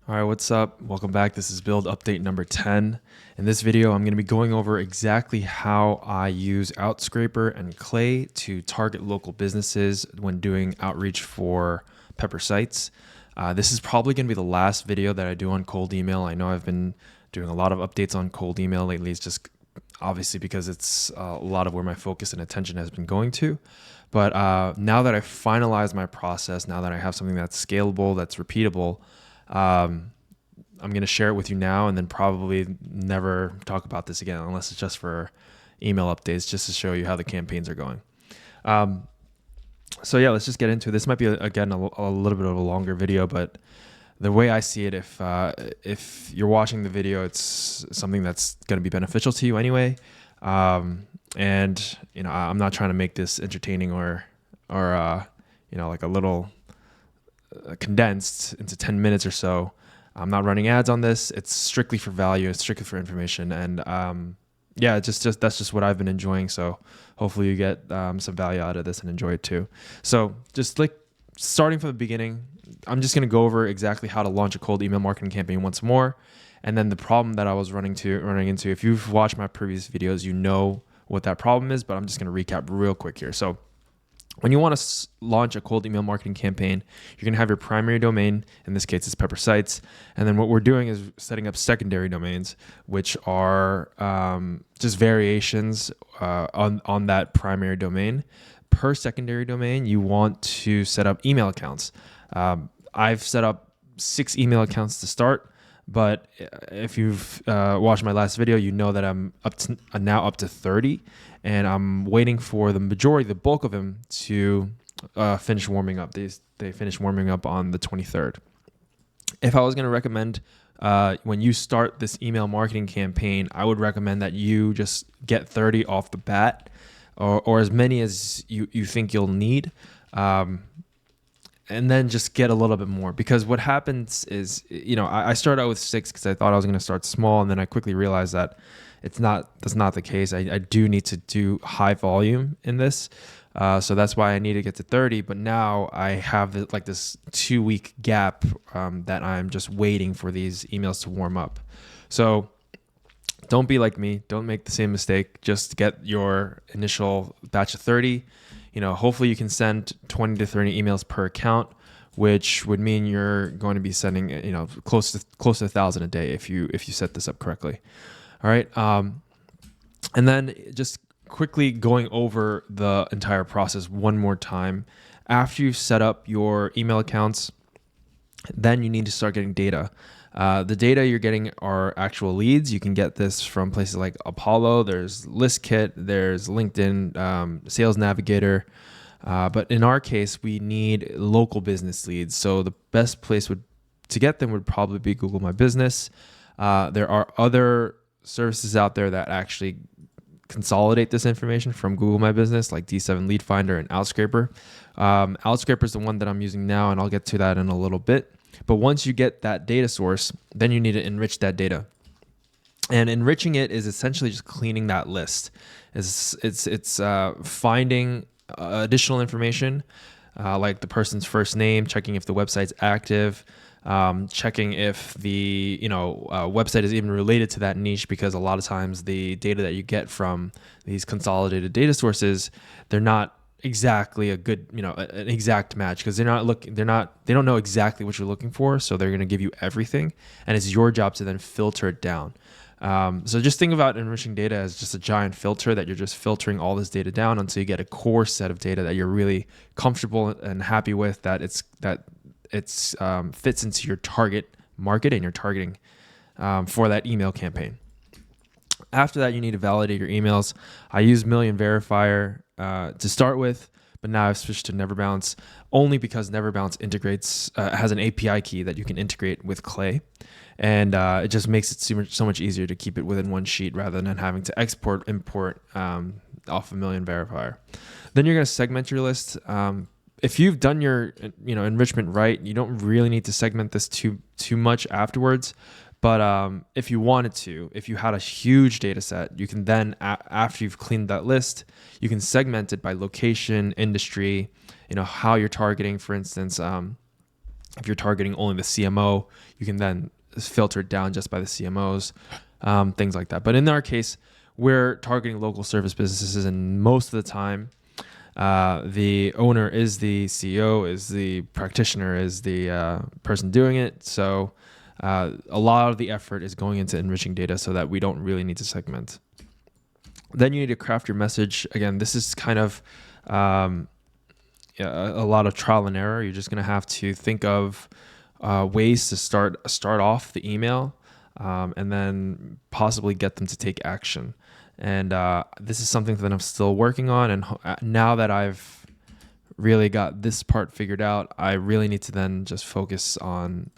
All right, what's up? Welcome back. This is build update number 10. In this video, I'm going to be going over exactly how I use Outscraper and Clay to target local businesses when doing outreach for Pepper sites. This is probably going to be the last video that I do on cold email. I know I've been doing a lot of updates on cold email lately. It's just obviously because it's a lot of where my focus and attention has been going to. But now that I've finalized my process, now that I have something that's scalable, that's repeatable, I'm going to share it with you now and then probably never talk about this again unless it's just for email updates, just to show you how the campaigns are going. So yeah, let's just get into it. This might be, again, a little bit of a longer video, but the way I see it, if you're watching the video, it's something that's going to be beneficial to you anyway. And, you know, I'm not trying to make this entertaining or like a little condensed into 10 minutes or so. I'm not running ads on this. It's strictly for value. It's strictly for information. And yeah, just that's just what I've been enjoying. So hopefully you get some value out of this and enjoy it too. So just like starting from the beginning, I'm just going to go over exactly how to launch a cold email marketing campaign once more. And then the problem that I was running into, if you've watched my previous videos, you know what that problem is, but I'm just going to recap real quick here. So when you want to launch a cold email marketing campaign, you're going to have your primary domain. In this case, it's Pepper Sites. And then what we're doing is setting up secondary domains, which are just variations on that primary domain. Per secondary domain, you want to set up email accounts. I've set up 6 email accounts to start. But if you've watched my last video, you know that I'm now up to 30, and I'm waiting for the bulk of them to finish warming up. They finish warming up on the 23rd. If I was going to recommend when you start this email marketing campaign, I would recommend that you just get 30 off the bat, or as many as you think you'll need. And then just get a little bit more, because what happens is, I started out with 6 because I thought I was going to start small, and then I quickly realized that that's not the case. I do need to do high volume in this, so that's why I need to get to 30. But now I have this 2-week gap that I'm just waiting for these emails to warm up. So don't be like me. Don't make the same mistake. Just get your initial batch of 30. Hopefully you can send 20 to 30 emails per account, which would mean you're going to be sending, close to 1,000 a day if you set this up correctly. All right. And then just quickly going over the entire process one more time. After you've set up your email accounts, then you need to start getting data. The data you're getting are actual leads. You can get this from places like Apollo. There's ListKit. There's LinkedIn, Sales Navigator. But in our case, we need local business leads. So the best place to get them would probably be Google My Business. There are other services out there that actually consolidate this information from Google My Business, like D7 Lead Finder and Outscraper. Outscraper is the one that I'm using now, and I'll get to that in a little bit. But once you get that data source, then you need to enrich that data. And enriching it is essentially just cleaning that list. It's finding additional information, like the person's first name, checking if the website's active, checking if the website is even related to that niche, because a lot of times the data that you get from these consolidated data sources, they're not exactly a good, an exact match, because they don't know exactly what you're looking for. So they're going to give you everything, and it's your job to then filter it down. So just think about enriching data as just a giant filter that you're just filtering all this data down until you get a core set of data that you're really comfortable and happy with, that it's fits into your target market and you're targeting for that email campaign. After that, you need to validate your emails. I use Million Verifier to start with, but now I've switched to NeverBounce only because NeverBounce integrates, has an API key that you can integrate with Clay. And it just makes it so much easier to keep it within one sheet rather than having to import off of Million Verifier. Then you're going to segment your list. If you've done your enrichment right, you don't really need to segment this too much afterwards. But if you wanted to, if you had a huge data set, you can then, after you've cleaned that list, you can segment it by location, industry, how you're targeting, for instance. If you're targeting only the CMO, you can then filter it down just by the CMOs, things like that. But in our case, we're targeting local service businesses, and most of the time, the owner is the CEO, is the practitioner, is the person doing it. So a lot of the effort is going into enriching data so that we don't really need to segment. Then you need to craft your message. Again, this is kind of a lot of trial and error. You're just going to have to think of ways to start off the email and then possibly get them to take action. And this is something that I'm still working on. And now that I've really got this part figured out, I really need to then just focus on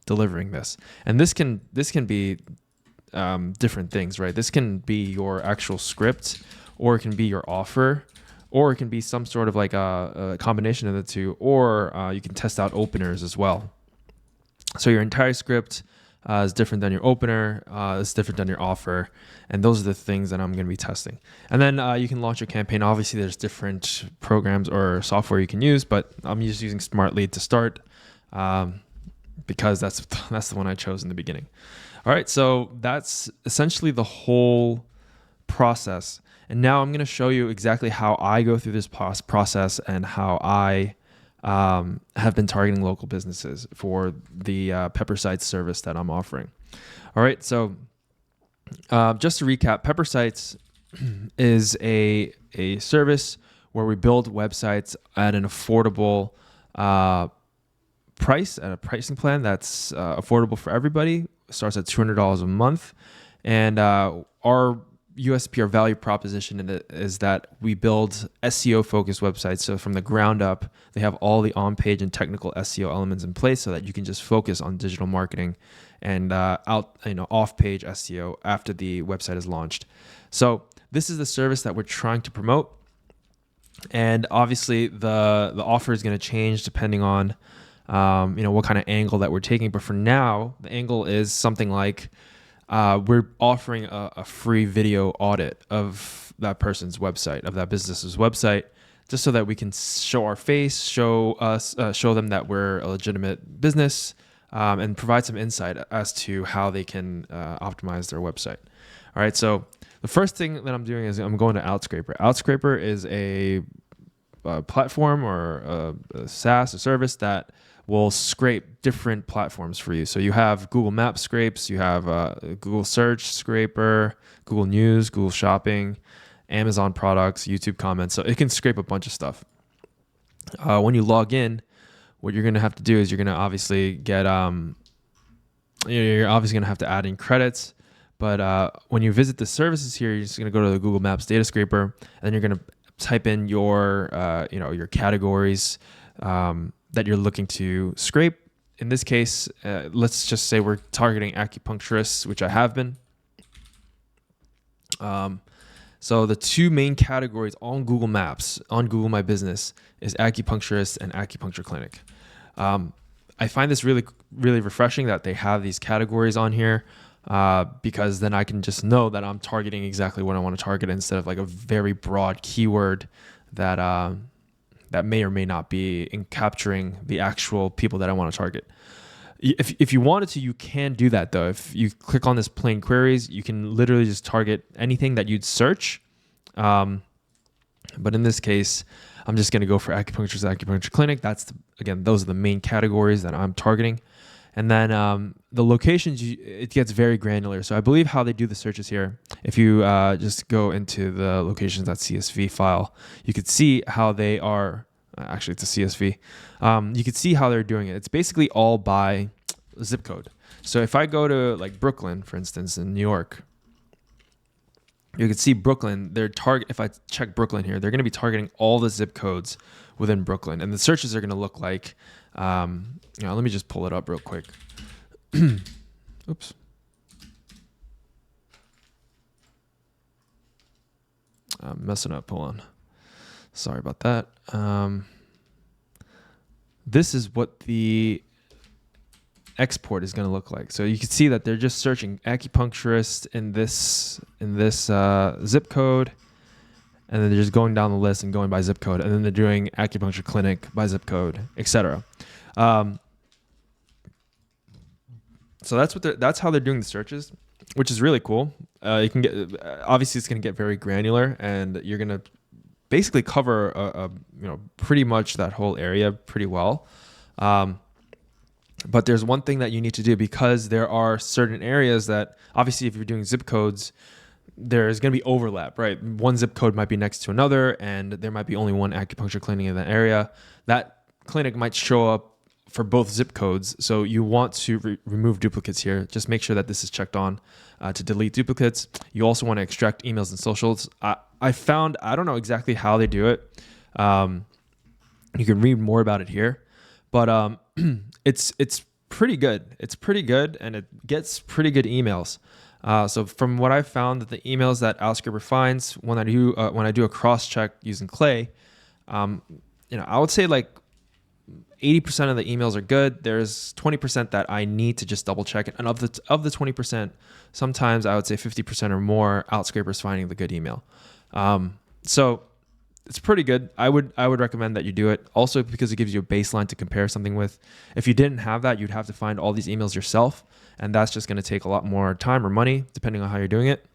delivering this. And this can be different things, right? This can be your actual script, or it can be your offer, or it can be some sort of like a combination of the two, or you can test out openers as well. So your entire script is different than your opener, is different than your offer, and those are the things that I'm going to be testing. And then you can launch your campaign. Obviously, there's different programs or software you can use, but I'm just using Smart Lead to start because that's the one I chose in the beginning. All right, so that's essentially the whole process. And now I'm going to show you exactly how I go through this process and how I have been targeting local businesses for the Pepper Sites service that I'm offering. All right, so just to recap, Pepper Sites is a service where we build websites at an affordable price, at a pricing plan that's affordable for everybody. It starts at $200 a month. And our USP, our value proposition is that we build SEO-focused websites. So from the ground up, they have all the on-page and technical SEO elements in place so that you can just focus on digital marketing and off-page SEO after the website is launched. So this is the service that we're trying to promote. And obviously, the offer is going to change depending on what kind of angle that we're taking. But for now, the angle is something like we're offering a free video audit of that person's website, of that business's website, just so that we can show our face, show them that we're a legitimate business, and provide some insight as to how they can optimize their website. All right, so the first thing that I'm doing is I'm going to Outscraper. Outscraper is a platform or a SaaS, a service that will scrape different platforms for you. So you have Google Maps scrapes, you have Google Search Scraper, Google News, Google Shopping, Amazon products, YouTube comments. So it can scrape a bunch of stuff. When you log in, what you're going to have to do is you're going to obviously get, you're obviously going to have to add in credits. But when you visit the services here, you're just going to go to the Google Maps data scraper, and then you're going to type in your categories that you're looking to scrape. In this case, let's just say we're targeting acupuncturists, which I have been. So the two main categories on Google Maps, on Google My Business, is acupuncturist and acupuncture clinic. I find this really, really refreshing that they have these categories on here because then I can just know that I'm targeting exactly what I want to target instead of like a very broad keyword that that may or may not be in capturing the actual people that I want to target. If you wanted to, you can do that though. If you click on this plain queries, you can literally just target anything that you'd search. But in this case, I'm just going to go for acupuncturist, acupuncture clinic. Those are the main categories that I'm targeting. And then the locations, it gets very granular. So I believe how they do the searches here, if you just go into the locations.csv file, you could see how they are, actually it's a CSV. You could see how they're doing it. It's basically all by zip code. So if I go to like Brooklyn, for instance, in New York, you can see Brooklyn, if I check Brooklyn here, they're going to be targeting all the zip codes within Brooklyn. And the searches are going to look like, let me just pull it up real quick. Oops. I'm messing up. Hold on. Sorry about that. This is what the export is going to look like. So you can see that they're just searching acupuncturist in this zip code, and then they're just going down the list and going by zip code, and then they're doing acupuncture clinic by zip code, etc. Um, so that's how they're doing the searches, which is really cool. You can get obviously it's going to get very granular, and you're going to basically cover pretty much that whole area pretty well. But there's one thing that you need to do, because there are certain areas that obviously if you're doing zip codes, there's going to be overlap, right? One zip code might be next to another, and there might be only one acupuncture clinic in that area. That clinic might show up for both zip codes. So you want to remove duplicates here. Just make sure that this is checked on to delete duplicates. You also want to extract emails and socials. I found, I don't know exactly how they do it. You can read more about it here, but it's pretty good. It's pretty good, and it gets pretty good emails. So from what I found, that the emails that Outscraper finds when I do a cross check using Clay, I would say like 80% of the emails are good. There's 20% that I need to just double check it. And of the 20%, sometimes I would say 50% or more, Outscraper's finding the good email. So it's pretty good. I would recommend that you do it. Also, because it gives you a baseline to compare something with. If you didn't have that, you'd have to find all these emails yourself, and that's just going to take a lot more time or money, depending on how you're doing it.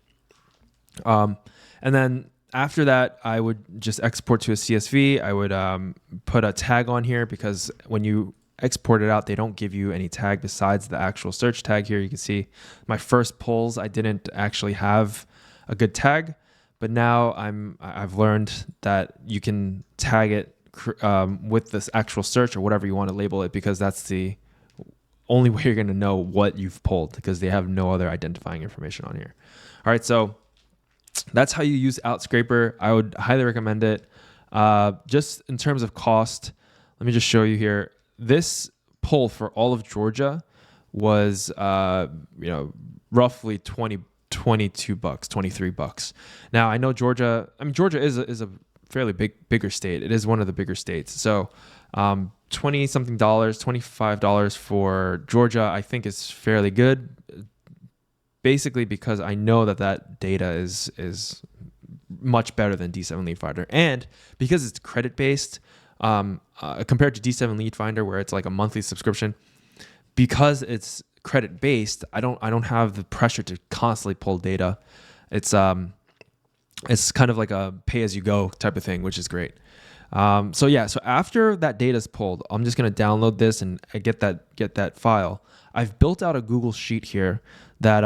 And then after that, I would just export to a CSV. I would put a tag on here, because when you export it out, they don't give you any tag besides the actual search tag here. You can see my first polls, I didn't actually have a good tag, but now I've learned that you can tag it with this actual search or whatever you want to label it, because that's the only way you're going to know what you've pulled, because they have no other identifying information on here. All right, so that's how you use Outscraper. I would highly recommend it. Just in terms of cost, let me just show you here. This poll for all of Georgia was roughly $22, $23. Now I know Georgia is a fairly bigger state. It is one of the bigger states. So $20 something, $25 for Georgia, I think is fairly good. Basically because I know that data is much better than D7 Lead Finder, and because it's credit based compared to D7 Lead Finder, where it's like a monthly subscription. Because it's credit based, I don't have the pressure to constantly pull data. It's kind of like a pay as you go type of thing, which is great. So after that data is pulled, I'm just gonna download this and get that file. I've built out a Google Sheet here that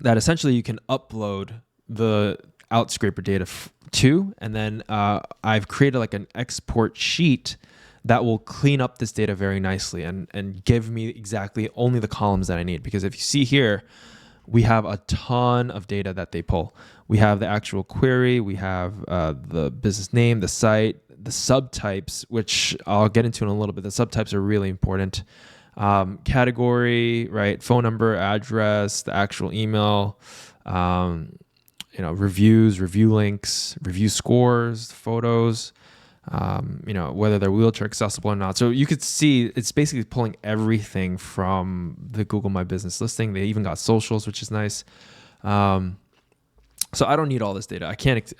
essentially you can upload the Outscraper data to, and then I've created like an export sheet that will clean up this data very nicely and give me exactly only the columns that I need. Because if you see here, we have a ton of data that they pull. We have the actual query, we have the business name, the site, the subtypes, which I'll get into in a little bit. The subtypes are really important. Category, right? Phone number, address, the actual email, reviews, review links, review scores, photos, whether they're wheelchair accessible or not. So you could see it's basically pulling everything from the Google My Business listing. They even got socials, which is nice. So I don't need all this data. I can't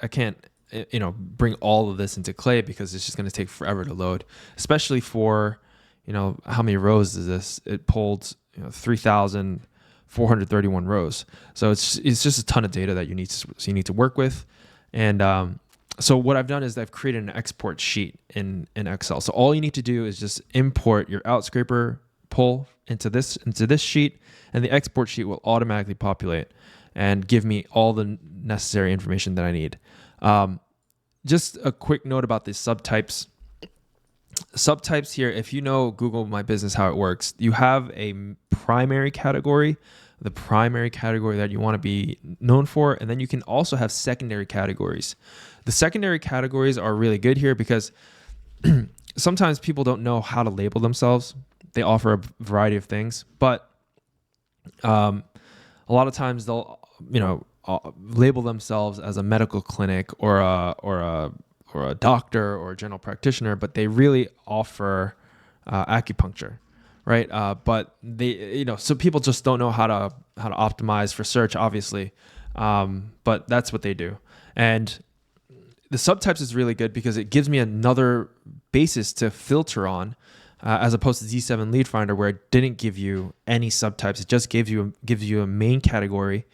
bring all of this into Clay, because it's just going to take forever to load, especially for how many rows is this? It pulled 3,431 rows. So it's just a ton of data that you need to work with. And so what I've done is I've created an export sheet in Excel. So all you need to do is just import your Outscraper pull into this sheet, and the export sheet will automatically populate and give me all the necessary information that I need. Just a quick note about the subtypes. Subtypes here, if you know Google My Business, how it works, you have a primary category, the primary category that you want to be known for, and then you can also have secondary categories. The secondary categories are really good here because sometimes people don't know how to label themselves. They offer a variety of things, but a lot of times they'll label themselves as a medical clinic or a doctor or a general practitioner, but they really offer acupuncture, right? But they, so people just don't know how to optimize for search, obviously. But that's what they do. And the subtypes is really good because it gives me another basis to filter on. as opposed to Z7 Lead Finder, where it didn't give you any subtypes. It just gives you a main category.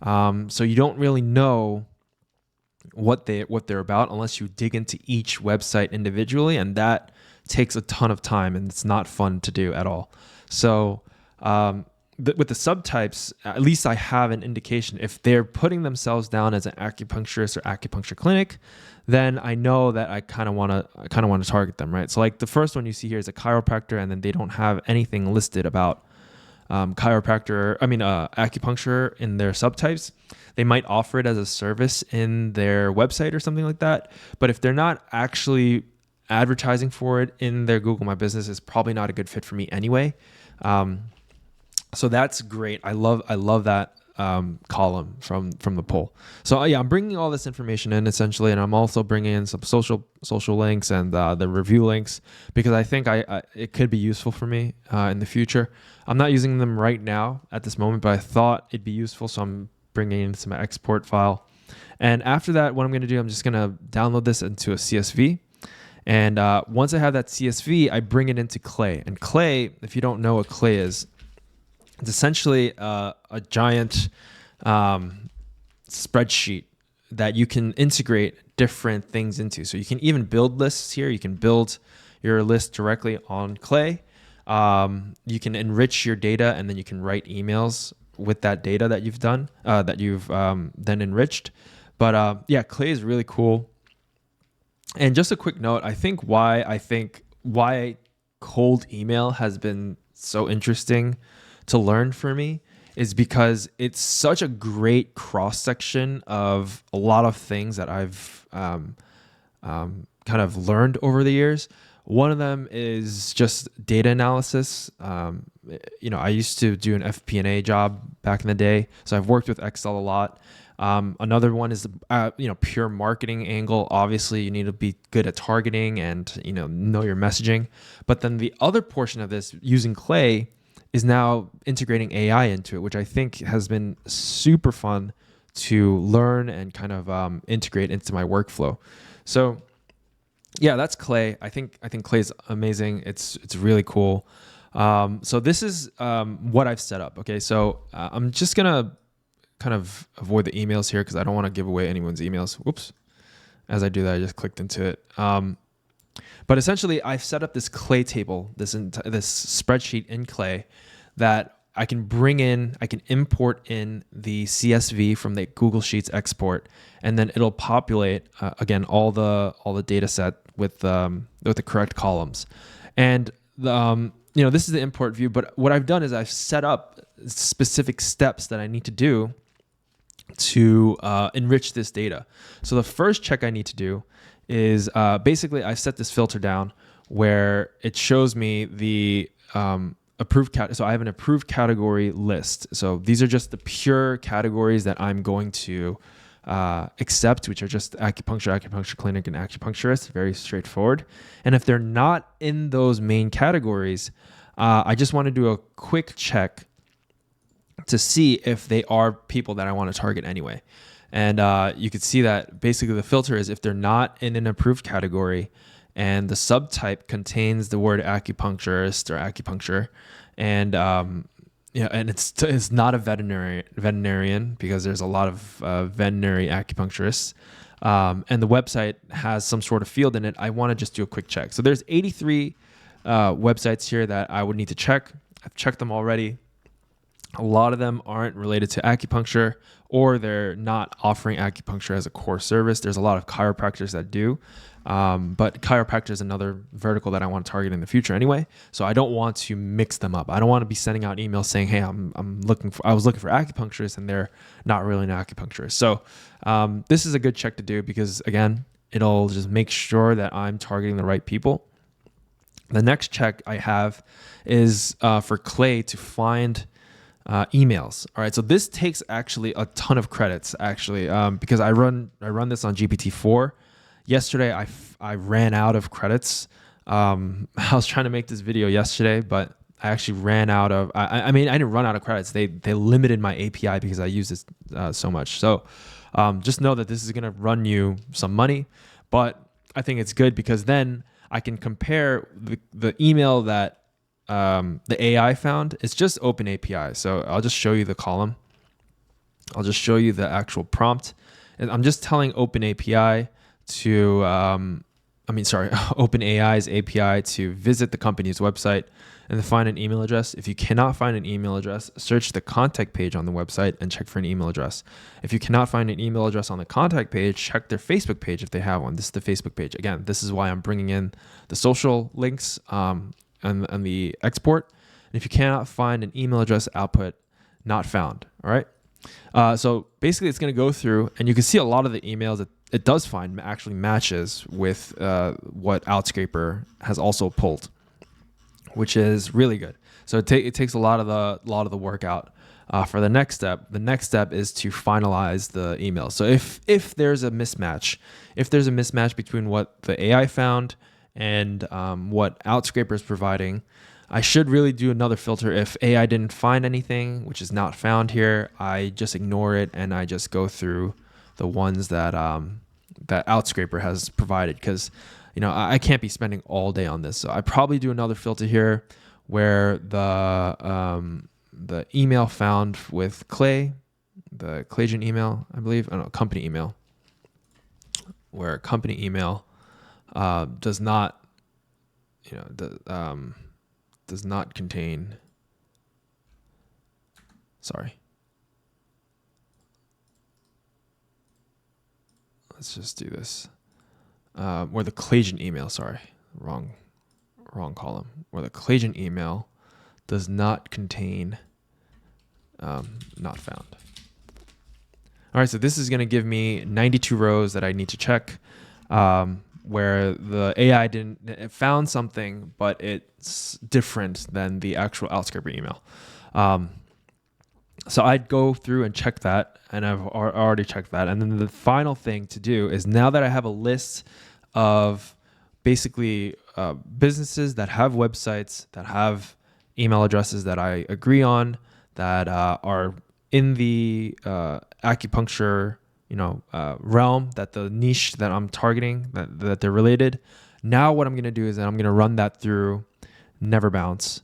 So you don't really know what they're about unless you dig into each website individually, and that takes a ton of time, and it's not fun to do at all. So with the subtypes, at least I have an indication. If they're putting themselves down as an acupuncturist or acupuncture clinic, then I know that I kind of want to target them, right? So like the first one you see here is a chiropractor, and then they don't have anything listed about acupuncture in their subtypes. They might offer it as a service in their website or something like that. But if they're not actually advertising for it in their Google My Business, it's probably not a good fit for me anyway. So that's great. I love that column from the poll. So yeah, I'm bringing all this information in essentially, and I'm also bringing in some social links and the review links, because I think it could be useful for me in the future. I'm not using them right now at this moment, but I thought it'd be useful, so I'm bringing in some export file. And after that, what I'm going to do, I'm just going to download this into a CSV. And once I have that CSV, I bring it into Clay. And Clay, if you don't know what Clay is, it's essentially a giant spreadsheet that you can integrate different things into. So you can even build lists here. You can build your list directly on Clay. You can enrich your data, and then you can write emails with that data that you've done, that you've then enriched. But yeah, Clay is really cool. And just a quick note, I think why cold email has been so interesting to learn for me is because it's such a great cross section of a lot of things that I've kind of learned over the years. One of them is just data analysis. I used to do an FP&A job back in the day, so I've worked with Excel a lot. Another one is pure marketing angle. Obviously, you need to be good at targeting and know your messaging. But then the other portion of this, using Clay, is now integrating AI into it, which I think has been super fun to learn and kind of integrate into my workflow. So yeah, that's Clay. I think Clay's amazing. It's really cool. So this is what I've set up. Okay, so I'm just gonna kind of avoid the emails here because I don't want to give away anyone's emails. Whoops. As I do that, I just clicked into it. But essentially, I've set up this Clay table, this spreadsheet in Clay that I can import in the CSV from the Google Sheets export, and then it'll populate again all the data set with the correct columns. And this is the import view. But what I've done is I've set up specific steps that I need to do to enrich this data. So the first check I need to do is basically I've set this filter down where it shows me the approved so I have an approved category list. So these are just the pure categories that I'm going to accept, which are just acupuncture clinic, and acupuncturist. Very straightforward. And if they're not in those main categories, I just want to do a quick check to see if they are people that I want to target anyway. And you could see that basically the filter is if they're not in an approved category and the subtype contains the word acupuncturist or acupuncture, and and it's not a veterinarian because there's a lot of veterinary acupuncturists, and the website has some sort of field in it, I want to just do a quick check. So there's 83 websites here that I would need to check. I've checked them already. A lot of them aren't related to acupuncture, or they're not offering acupuncture as a core service. There's a lot of chiropractors that do, but chiropractor is another vertical that I want to target in the future anyway. So I don't want to mix them up. I don't want to be sending out emails saying, "Hey, I was looking for acupuncturists," and they're not really an acupuncturist. So this is a good check to do because again, it'll just make sure that I'm targeting the right people. The next check I have is for Clay to find emails. All right, so this takes actually a ton of credits actually because I run this on GPT-4. Yesterday I ran out of credits. I was trying to make this video yesterday, but I actually ran out of. I didn't run out of credits. They limited my API because I use this so much. So just know that this is gonna run you some money, but I think it's good because then I can compare the email that the AI found. It's just open API. So I'll just show you the column. I'll just show you the actual prompt. And I'm just telling OpenAPI to, OpenAI's API to visit the company's website and to find an email address. If you cannot find an email address, search the contact page on the website and check for an email address. If you cannot find an email address on the contact page, check their Facebook page if they have one. This is the Facebook page. Again, this is why I'm bringing in the social links and the export. And if you cannot find an email address, output not found. All right. So basically it's going to go through, and you can see a lot of the emails that it does find actually matches with what Outscraper has also pulled, which is really good. So it takes a lot of the work out. For the next step is to finalize the email. So if there's a mismatch, between what the AI found and what Outscraper is providing, I should really do another filter. If AI didn't find anything, which is not found here, I just ignore it and I just go through the ones that that Outscraper has provided, because I can't be spending all day on this. So I probably do another filter here where the email found with Clay, the Claygen email, I believe, company email, where company email does not contain, let's just do this, where the Claygen email, wrong column, where the Claygen email does not contain, not found. All right, so this is going to give me 92 rows that I need to check, where the AI it found something, but it's different than the actual Outscraper email. So I'd go through and check that, and I've already checked that. And then the final thing to do is, now that I have a list of basically businesses that have websites, that have email addresses that I agree on, that are in the acupuncture realm, that the niche that I'm targeting, that they're related. Now what I'm going to do is that I'm going to run that through Never Bounce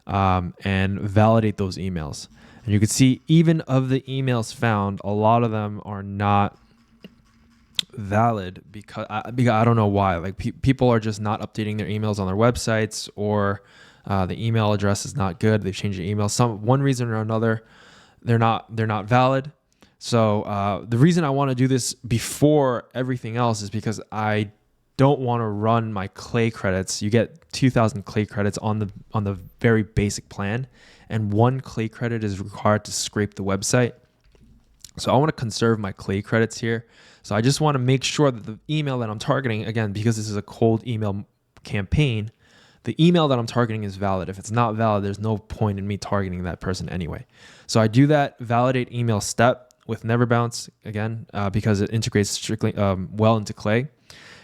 and validate those emails. And you can see, even of the emails found, a lot of them are not valid because I don't know why. Like people are just not updating their emails on their websites, or the email address is not good. They've changed the email. One reason or another, they're not valid. So the reason I want to do this before everything else is because I don't want to run my Clay credits. You get 2,000 Clay credits on the very basic plan, and 1 Clay credit is required to scrape the website. So I want to conserve my Clay credits here. So I just want to make sure that the email that I'm targeting, again, because this is a cold email campaign, the email that I'm targeting is valid. If it's not valid, there's no point in me targeting that person anyway. So I do that validate email step with Never Bounce, again, because it integrates strictly well into Clay.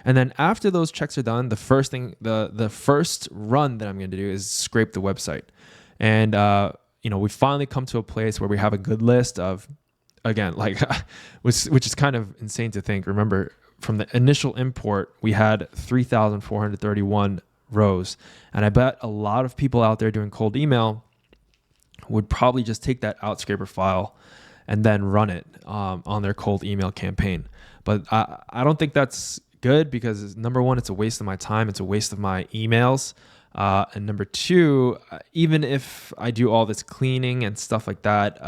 And then after those checks are done, the first thing, the first run that I'm going to do is scrape the website. And we finally come to a place where we have a good list of, again, like which is kind of insane to think. Remember, from the initial import, we had 3,431 rows, and I bet a lot of people out there doing cold email would probably just take that Outscraper file and then run it on their cold email campaign. But I don't think that's good, because number one, it's a waste of my time. It's a waste of my emails. And number two, even if I do all this cleaning and stuff like that,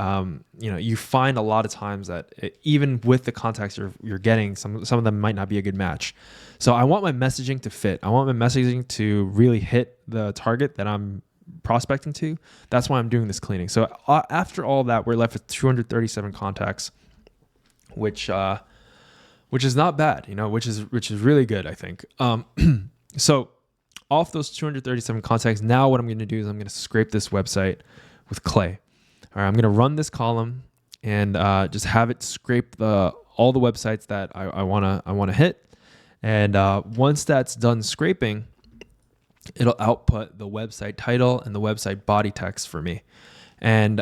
you find a lot of times that even with the contacts you're getting, some of them might not be a good match. So I want my messaging to fit. I want my messaging to really hit the target that I'm prospecting to. That's why I'm doing this cleaning. So after all that, we're left with 237 contacts, which is not bad, which is really good, I think. So off those 237 contacts, now what I'm going to do is I'm going to scrape this website with Clay. All right, I'm going to run this column and just have it scrape all the websites that I want to hit. And once that's done scraping, it'll output the website title and the website body text for me. And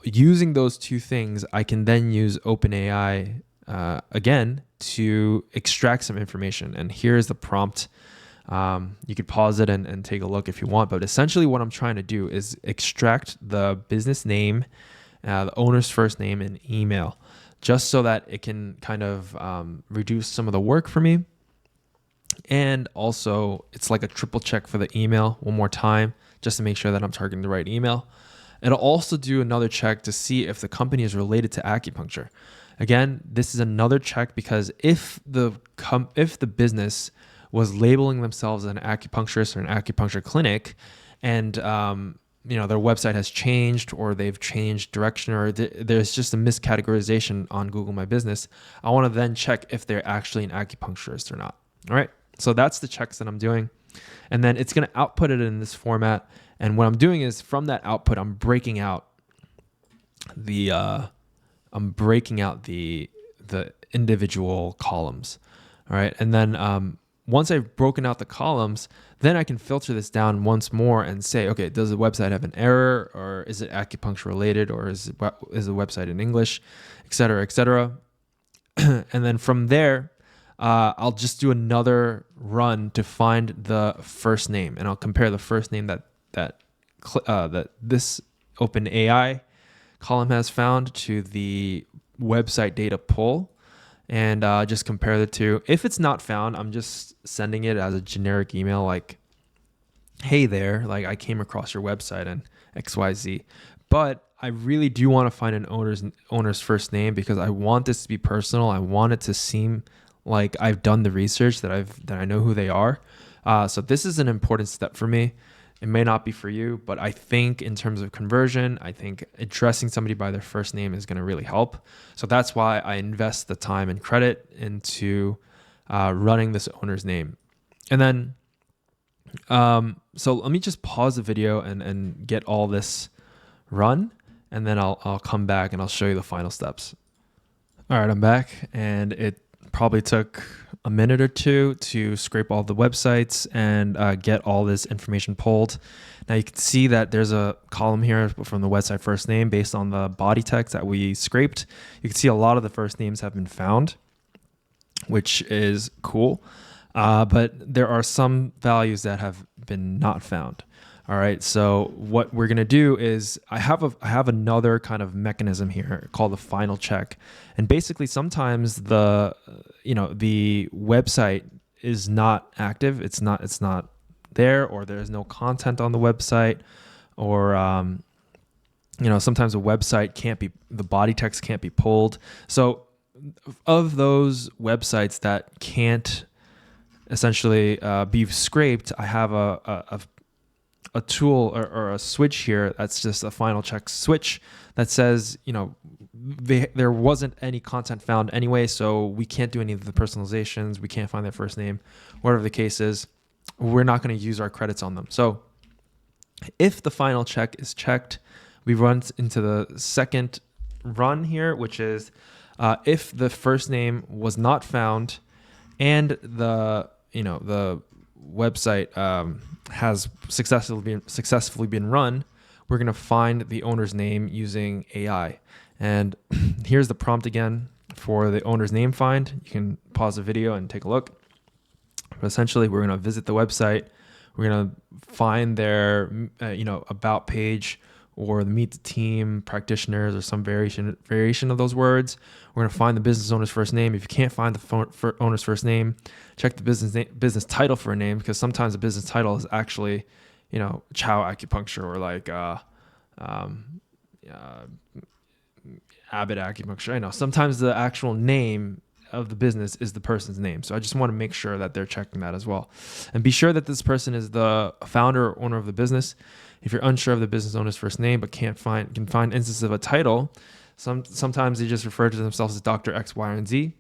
using those two things, I can then use OpenAI again to extract some information. And here's the prompt You could pause it and take a look if you want. But essentially what I'm trying to do is extract the business name, the owner's first name, and email, just so that it can kind of reduce some of the work for me. And also it's like a triple check for the email one more time, just to make sure that I'm targeting the right email. It'll also do another check to see if the company is related to acupuncture. Again, this is another check because if the business was labeling themselves as an acupuncturist or an acupuncture clinic, and their website has changed, or they've changed direction, or there's just a miscategorization on Google My Business, I want to then check if they're actually an acupuncturist or not. All right. So that's the checks that I'm doing. And then it's going to output it in this format. And what I'm doing is from that output, I'm breaking out the individual columns. All right. And then once I've broken out the columns, then I can filter this down once more and say, okay, does the website have an error, or is it acupuncture related, or is the website in English, et cetera, et cetera. And then from there, I'll just do another run to find the first name, and I'll compare the first name that this OpenAI column has found to the website data pull, and just compare the two. If it's not found, I'm just sending it as a generic email like, hey there, like I came across your website and XYZ. But I really do want to find an owner's first name because I want this to be personal. I want it to seem like I've done the research, that I know who they are. So this is an important step for me. It may not be for you, but I think in terms of conversion, I think addressing somebody by their first name is going to really help. So that's why I invest the time and credit into running this owner's name. And then, so let me just pause the video and get all this run, and then I'll come back and I'll show you the final steps. All right, I'm back, and it probably took a minute or two to scrape all the websites and get all this information pulled. Now you can see that there's a column here from the website first name based on the body text that we scraped. You can see a lot of the first names have been found, which is cool. But there are some values that have been not found. All right. So what we're going to do is I have another kind of mechanism here called the final check. And basically sometimes the website is not active. It's not there, or there's no content on the website, or, sometimes a website the body text can't be pulled. So of those websites that can't essentially be scraped, I have a tool or a switch here that's just a final check switch that says, there wasn't any content found anyway, so we can't do any of the personalizations, we can't find their first name, whatever the case is, we're not going to use our credits on them. So if the final check is checked, we run into the second run here, which is if the first name was not found and the website has successfully been run, we're going to find the owner's name using AI. And here's the prompt again for the owner's name find. You can pause the video and take a look. But essentially, we're going to visit the website. We're going to find their about page, or the meet the team practitioners, or some variation of those words. We're going to find the business owner's first name. If you can't find the owner's first name, check the business title for a name, because sometimes the business title is actually, Chow Acupuncture, or like Abbott Acupuncture. I know sometimes the actual name of the business is the person's name. So I just want to make sure that they're checking that as well. And be sure that this person is the founder or owner of the business. If you're unsure of the business owner's first name but can find instances of a title, sometimes they just refer to themselves as Dr. X, Y, and Z.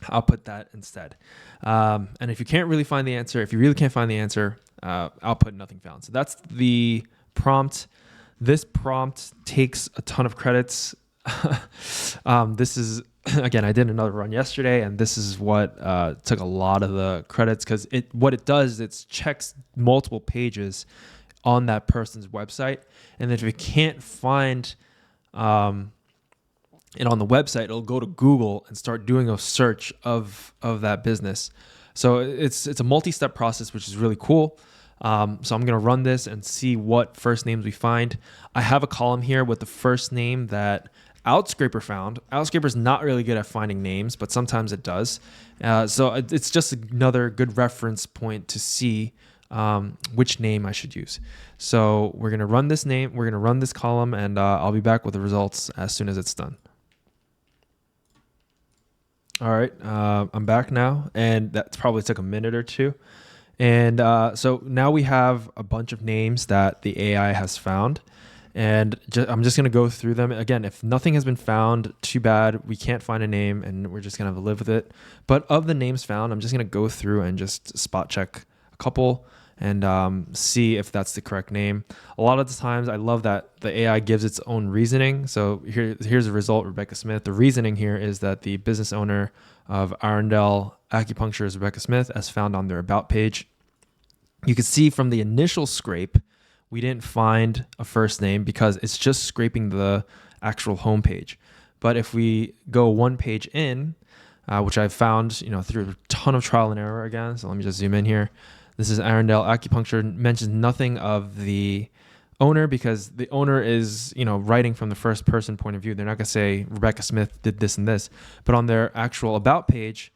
I'll put that instead. And if you can't really find the answer, if you really can't find the answer, I'll put nothing found. So that's the prompt. This prompt takes a ton of credits. This is, again, I did another run yesterday, and this is what took a lot of the credits, because what it does is it checks multiple pages on that person's website, and then if it can't find it on the website, it'll go to Google and start doing a search of that business. So it's a multi-step process, which is really cool. So I'm going to run this and see what first names we find. I have a column here with the first name that Outscraper found. Outscraper is not really good at finding names, but sometimes it does. So it's just another good reference point to see which name I should use. So we're going to run this name. We're going to run this column, and I'll be back with the results as soon as it's done. All right, I'm back now, and that probably took a minute or two. And so now we have a bunch of names that the AI has found. And I'm just going to go through them. Again, if nothing has been found, too bad. We can't find a name, and we're just going to have to live with it. But of the names found, I'm just going to go through and just spot check a couple and see if that's the correct name. A lot of the times, I love that the AI gives its own reasoning. So here's the result, Rebecca Smith. The reasoning here is that the business owner of Arundel Acupuncture is Rebecca Smith, as found on their About page. You can see from the initial scrape, we didn't find a first name because it's just scraping the actual homepage. But if we go one page in, which I've found, through a ton of trial and error again. So let me just zoom in here. This is Arundel Acupuncture. Mentions nothing of the owner because the owner is, writing from the first person point of view. They're not going to say Rebecca Smith did this and this. But on their actual About page,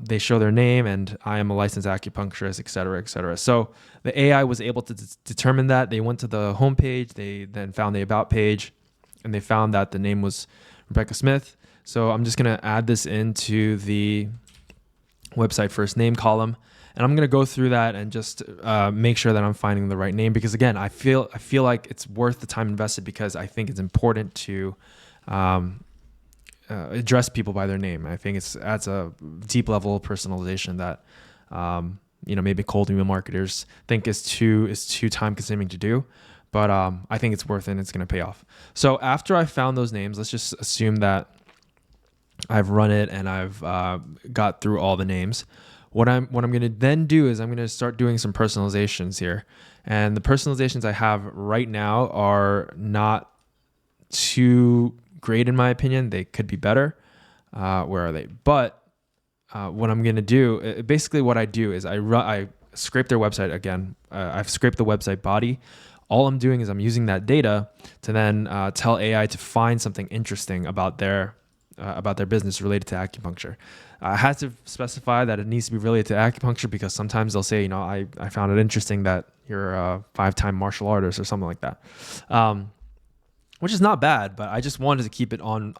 they show their name and I am a licensed acupuncturist, et cetera, et cetera. So the AI was able to determine that. They went to the homepage, they then found the About page, and they found that the name was Rebecca Smith. So I'm just going to add this into the website first name column, and I'm going to go through that and just make sure that I'm finding the right name. Because again, I feel like it's worth the time invested because I think it's important to address people by their name. I think it adds a deep level of personalization that maybe cold email marketers think is too time consuming to do, but I think it's worth it and it's going to pay off. So after I found those names, let's just assume that I've run it and I've got through all the names. What I'm going to then do is I'm going to start doing some personalizations here, and the personalizations I have right now are not too great in my opinion. They could be better. Where are they? But what I'm going to do, basically what I do is I scrape their website again. I've scraped the website body. All I'm doing is I'm using that data to then tell AI to find something interesting about their business related to acupuncture. I had to specify that it needs to be related to acupuncture because sometimes they'll say, I found it interesting that you're a 5-time martial artist or something like that. Which is not bad, but I just wanted to keep it on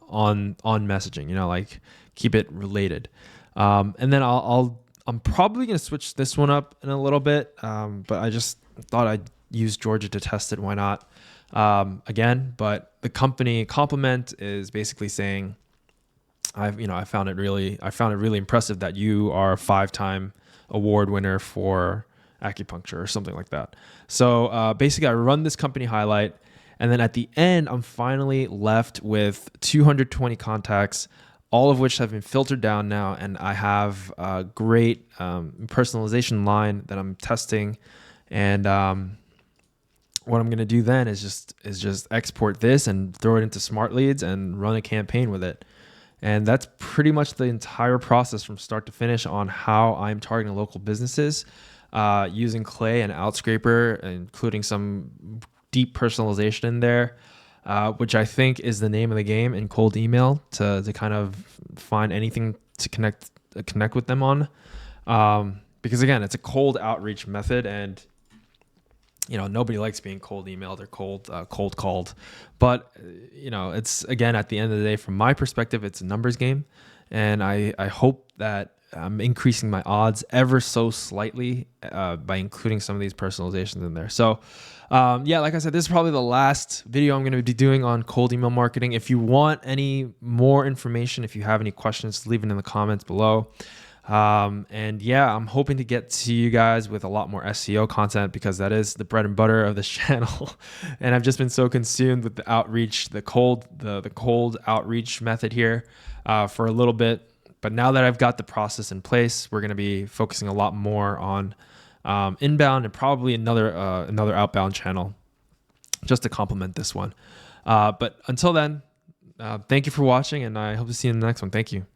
messaging, like keep it related. And then I'm probably going to switch this one up in a little bit. But I just thought I'd use Georgia to test it. Why not? Again, but the company compliment is basically saying, I found it really impressive that you are a 5-time award winner for acupuncture or something like that. So basically I run this company highlight. And then at the end, I'm finally left with 220 contacts, all of which have been filtered down now. And I have a great personalization line that I'm testing. And what I'm going to do then is just export this and throw it into Smart Leads and run a campaign with it. And that's pretty much the entire process from start to finish on how I'm targeting local businesses using Clay and Outscraper, including some deep personalization in there, which I think is the name of the game in cold email to kind of find anything to connect with them on. Because again, it's a cold outreach method, and nobody likes being cold emailed or cold called. But it's, again, at the end of the day, from my perspective, it's a numbers game, and I hope that I'm increasing my odds ever so slightly by including some of these personalizations in there. So like I said, this is probably the last video I'm going to be doing on cold email marketing. If you want any more information, if you have any questions, leave it in the comments below. I'm hoping to get to you guys with a lot more SEO content because that is the bread and butter of this channel. And I've just been so consumed with the outreach, the cold outreach method here for a little bit. But now that I've got the process in place, we're going to be focusing a lot more on inbound and probably another outbound channel just to complement this one. But until then, thank you for watching, and I hope to see you in the next one. Thank you.